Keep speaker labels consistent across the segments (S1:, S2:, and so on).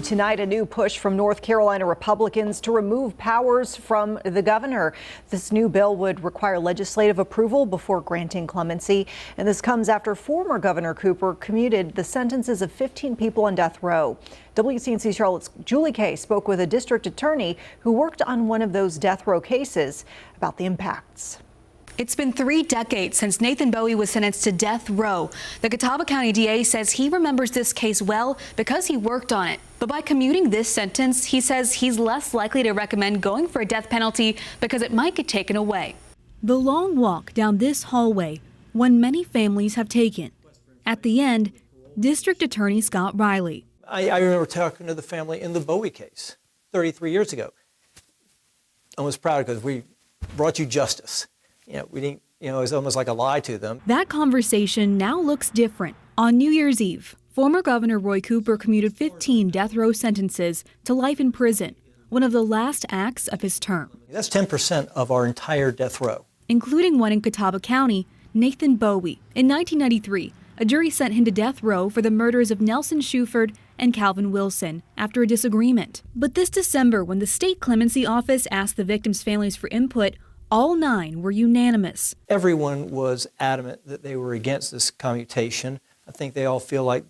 S1: Tonight, a new push from North Carolina Republicans to remove powers from the governor. This new bill would require legislative approval before granting clemency. And this comes after former Governor Cooper commuted the sentences of 15 people on death row. WCNC Charlotte's Julie Kay spoke with a district attorney who worked on one of those death row cases about the impacts.
S2: It's been 3 decades since Nathan Bowie was sentenced to death row. The Catawba County DA says he remembers this case well because he worked on it. But by commuting this sentence, he says he's less likely to recommend going for a death penalty because it might get taken away.
S3: The long walk down this hallway, one many families have taken. At the end, District Attorney Scott Reilly.
S4: I remember talking to the family in the Bowie case 33 years ago. I was proud because we brought you justice. We didn't, it was almost like a lie to them.
S3: That conversation now looks different. On New Year's Eve, former Governor Roy Cooper commuted 15 death row sentences to life in prison, one of the last acts of his term.
S4: That's 10% of our entire death row.
S3: Including one in Catawba County, Nathan Bowie. In 1993, a jury sent him to death row for the murders of Nelson Shuford and Calvin Wilson after a disagreement. But this December, when the state clemency office asked the victims' families for input, all 9 were unanimous.
S4: Everyone was adamant that they were against this commutation. I think they all feel like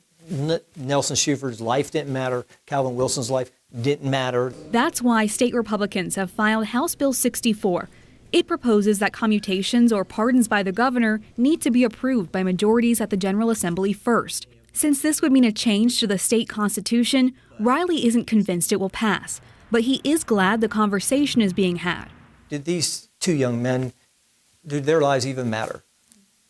S4: Nelson Shuford's life didn't matter, Calvin Wilson's life didn't matter.
S3: That's why state Republicans have filed House Bill 64. It proposes that commutations or pardons by the governor need to be approved by majorities at the General Assembly first. Since this would mean a change to the state constitution, Reilly isn't convinced it will pass, but he is glad the conversation is being had.
S4: Did these 2 young men, did their lives even matter?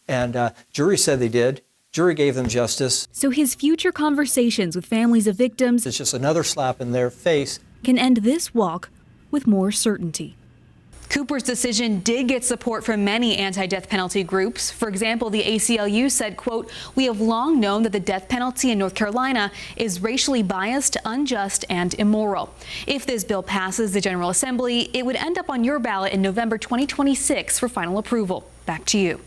S4: And jury said they did. Jury gave them justice.
S3: So his future conversations with families of victims,
S4: it's just another slap in their face,
S3: can end this walk with more certainty.
S2: Cooper's decision did get support from many anti-death penalty groups. For example, the ACLU said, quote, "We have long known that the death penalty in North Carolina is racially biased, unjust, and immoral. If this bill passes the General Assembly, it would end up on your ballot in November 2026 for final approval." Back to you.